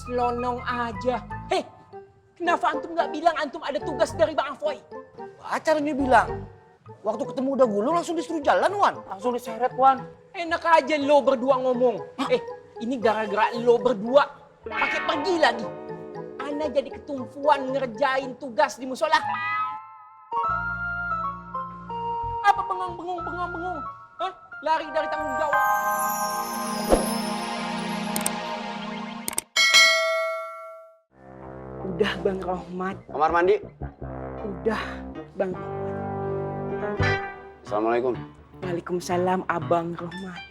selonong aja. Hei, kenapa antum nggak bilang antum ada tugas dari Bang Afoy? Pacarnya bilang, waktu ketemu udah gulung langsung disuruh jalan, Wan. Langsung diseret, Wan. Enak aja lo berdua ngomong. Ini gara-gara lo berdua pakai pergi lagi. Ana jadi ketumpuan ngerjain tugas di musola. Apa bengong? Hah? Lari dari tanggung jawab. Udah Bang Rohmat. Kamar mandi. Udah Bang. Assalamualaikum. Waalaikumsalam Abang Rohmat.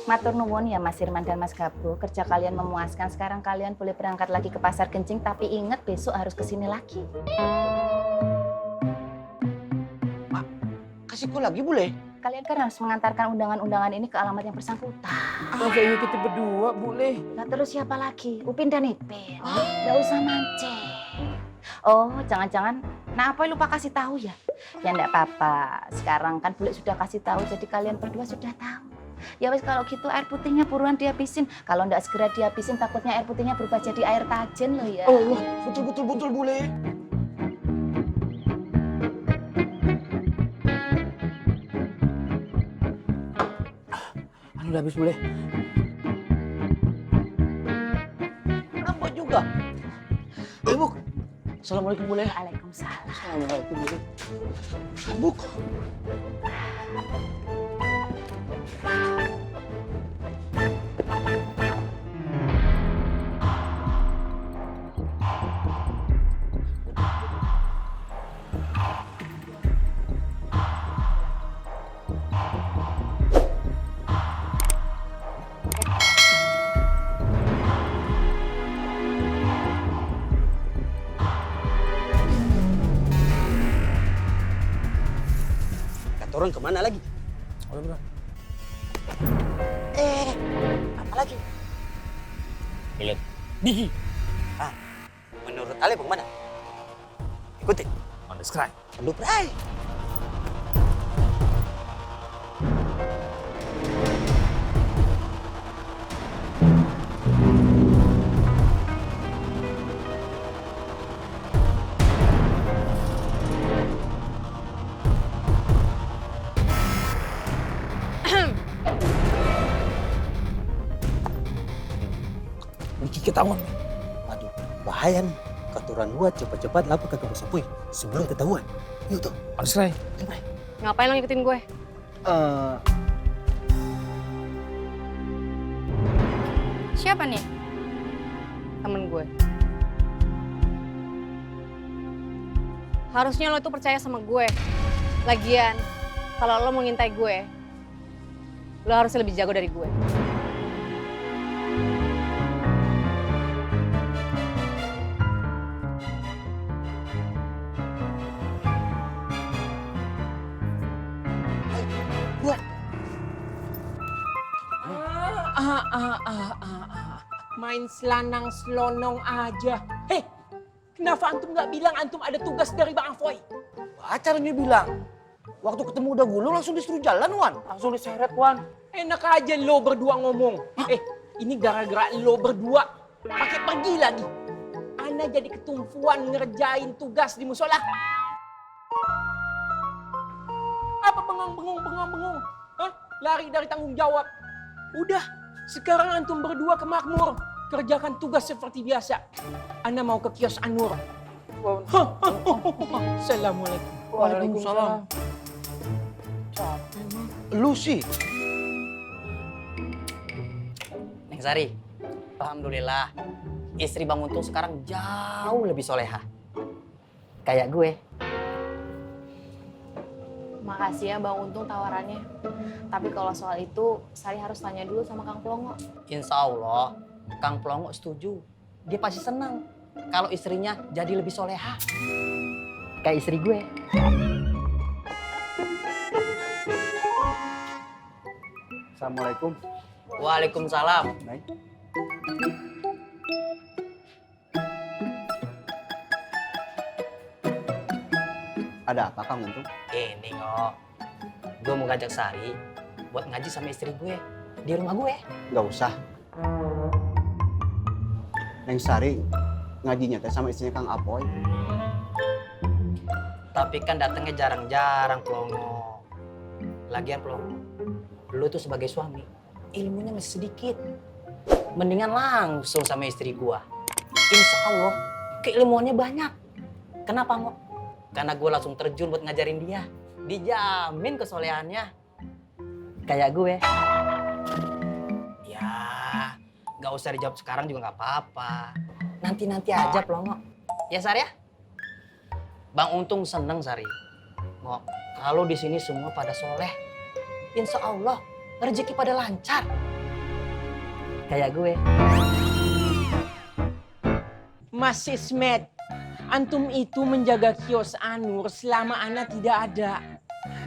Matur nuwun ya Mas Firman dan Mas Gabo, kerja kalian memuaskan. Sekarang kalian boleh berangkat lagi ke Pasar Kencing, tapi ingat besok harus kesini lagi. Mak, kasih kau lagi boleh? Kalian kan harus mengantarkan undangan-undangan ini ke alamat yang bersangkutan. Masa iya kita berdua boleh? Nah terus siapa lagi? Upin dan Ipin. Nggak usah mancing. Oh, jangan-jangan apa lupa kasih tahu ya? Ya enggak apa-apa. Sekarang kan Bule sudah kasih tahu, jadi kalian berdua sudah tahu. Ya wes kalau gitu air putihnya buruan dihabisin. Kalau enggak segera dihabisin takutnya air putihnya berubah jadi air tajen loh ya. Oh, betul boleh. Udah habis boleh. Nampak juga. Buk. Assalamualaikum boleh. Waalaikumsalam. Assalamualaikum boleh. Buk. Orang kemana lagi? Oh, benar. Apa lagi? Lihat. Gigi. Menurut Ale bagaimana? Ikuti. On the sky. Lu pray. Ketahuan. Aduh, bahaya nih. Katuran gua cepat-cepat lapor ke bos Apoy sebelum ketahuan. Yuk tuh. On the sky. Ngapain lo ngikutin gue? Siapa nih? Temen gue. Harusnya lo tuh percaya sama gue. Lagian, kalau lo mau ngintai gue, lo harusnya lebih jago dari gue. Main selanang selonong aja. Hei, kenapa antum nggak bilang antum ada tugas dari Bang Afoy? Pacarnya bilang, waktu ketemu udah gulung langsung disuruh jalan, Wan. Langsung diseret, Wan. Enak aja lo berdua ngomong. Ini gara-gara lo berdua pakai pergi lagi. Ana jadi ketumpuan ngerjain tugas di musola. Apa bengong? Hah? Lari dari tanggung jawab. Udah, sekarang antum berdua ke Makmur. Kerjakan tugas seperti biasa. Ana mau ke kios Anur. Assalamualaikum. Waalaikumsalam. Lu sih. Neng Sari, alhamdulillah istri Bang Untung sekarang jauh lebih soleha. Kayak gue. Makasih ya Bang Untung tawarannya. Tapi kalau soal itu, Sari harus tanya dulu sama Kang Plongo. Insya Allah, Kang Plongo setuju. Dia pasti senang kalau istrinya jadi lebih soleha. Kayak istri gue. Assalamualaikum. Waalaikumsalam. Baik. Ada apa Kang Untung? Ini kok, gue mau ngajak Sari buat ngaji sama istri gue di rumah gue. Nggak usah. Neng Sari ngajinya teh sama istrinya Kang Apoy. Tapi kan datangnya jarang-jarang, Plongo. Lagian, Plongo, lu tuh sebagai suami, ilmunya masih sedikit. Mendingan langsung sama istri gua. Insya Allah, keilmuannya banyak. Kenapa, Mo? Karena gua langsung terjun buat ngajarin dia. Dijamin kesolehannya. Kayak gue. Ya, nggak usah dijawab sekarang juga nggak apa-apa. Nanti-nanti aja, Plongo. Ya, Sar ya? Bang Untung seneng, Sari. Mo, kalau di sini semua pada soleh, insya Allah rezeki pada lancar. Kayak gue. Mas Ismet, antum itu menjaga kios Anur selama Ana tidak ada.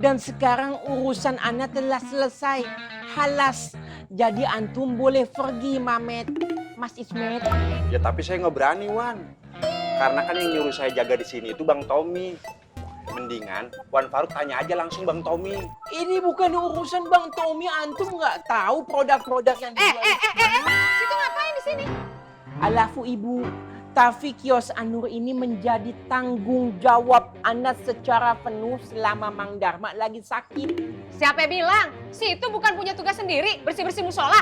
Dan sekarang urusan Ana telah selesai. Halas. Jadi antum boleh pergi, Mamet. Mas Ismet. Ya tapi saya nggak berani, Wan. Karena kan yang nyuruh saya jaga di sini itu Bang Tommy. Mendingan Wan Faruk tanya aja langsung Bang Tommy. Ini bukan urusan Bang Tommy. Antum nggak tahu produk-produk yang dijual. Situ ngapain di sini? Alafu Ibu, tapi kios Anur ini menjadi tanggung jawab Anda secara penuh selama Mang Darma lagi sakit. Siapa yang bilang? Si itu bukan punya tugas sendiri, bersih-bersih musola.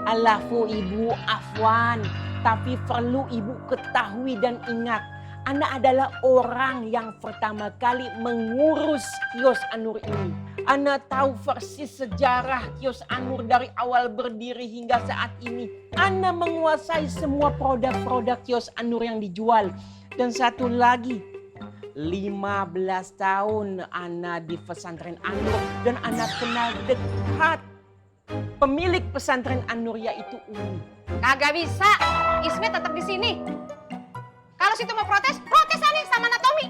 Alafu Ibu, afwan. Tapi perlu Ibu ketahui dan ingat, Anda adalah orang yang pertama kali mengurus kios Anur ini. Anda tahu persis sejarah kios Anur dari awal berdiri hingga saat ini. Anda menguasai semua produk-produk kios Anur yang dijual. Dan satu lagi, 15 tahun Anda di pesantren Anur dan Anda kenal dekat pemilik pesantren Anur yaitu Umi. Kagak bisa. Ismet tetap di sini. Kalau situ mau protes, protes aja sama Natomi.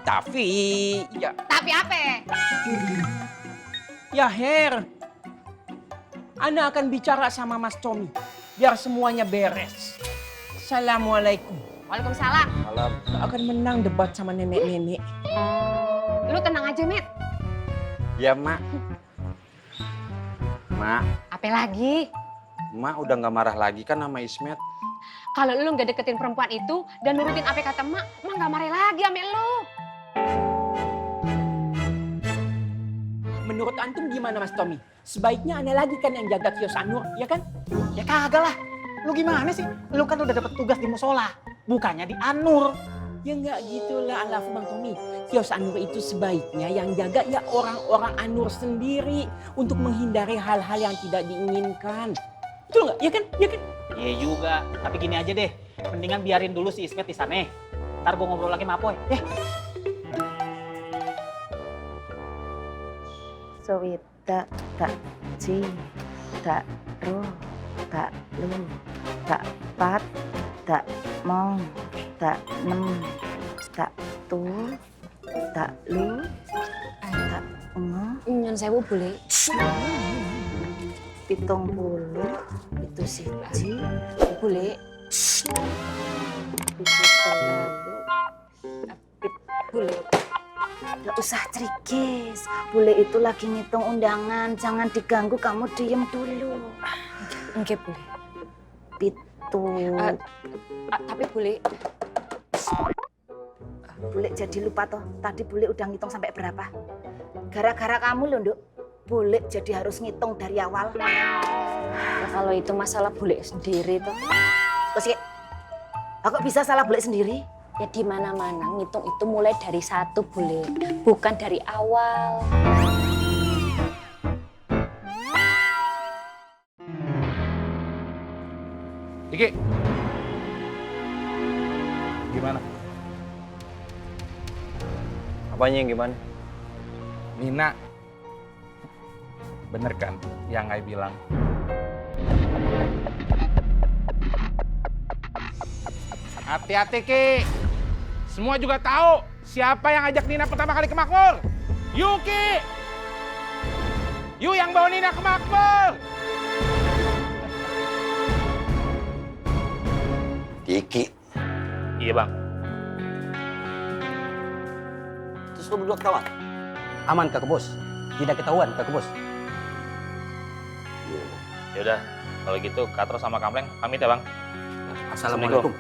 Tapi ya Tapi apa? ya Her, Ana akan bicara sama Mas Tommy biar semuanya beres. Assalamualaikum. Waalaikumsalam. Malam. Nggak akan menang debat sama nenek-nenek. Lu tenang aja, Met. Ya, Mak. Mak, Apa lagi? Mak udah nggak marah lagi kan sama Ismet. Kalau lu nggak deketin perempuan itu dan nurutin apa kata emak nggak marah lagi sama lu. Menurut antum gimana Mas Tommy? Sebaiknya Ana lagi kan yang jaga kios Anur, ya kan? Ya kagak lah. Lu gimana sih? Lu kan udah dapet tugas di musola. Bukannya di Anur. Ya nggak gitulah alafu Bang Tommy. Kios Anur itu sebaiknya yang jaga ya orang-orang Anur sendiri untuk menghindari hal-hal yang tidak diinginkan. Betul nggak? Ya kan? Ya kan? Iya juga, tapi gini aja deh. Mendingan biarin dulu si Ismet di sana. Ntar gue ngobrol lagi sama Apoy. Sowita tak ci tak ro tak lu tak pat tak mong tak nem tak tu tak lu tak ngo Nyon sewu boleh. 70 itu siji Boleh. Boleh. Gak usah cerikis, bule itu lagi ngitung undangan, jangan diganggu, kamu diem dulu. Enggak boleh. Pitu, Tapi boleh. bule jadi lupa toh, tadi bule udah ngitung sampai berapa. Gara-gara kamu loh, Nduk, bule jadi harus ngitung dari awal. Ya, kalau itu masalah bule sendiri tuh. Terus kok bisa salah bule sendiri? Ya di mana-mana ngitung itu mulai dari 1 boleh, bukan dari awal. Diki. Gimana? Apanya yang gimana? Nina. Bener kan yang Ai bilang? Hati-hati, Ki. Semua juga tahu siapa yang ajak Nina pertama kali ke Makmur. Yuki. Yu yang bawa Nina ke Makmur. Diki. Iya, Bang. Terus lu berdua ketawa? Aman, Kak Bos. tidak ketahuan, Kak Bos. Ya udah, kalau gitu Katro sama Kamleng pamit ya, Bang. Assalamualaikum.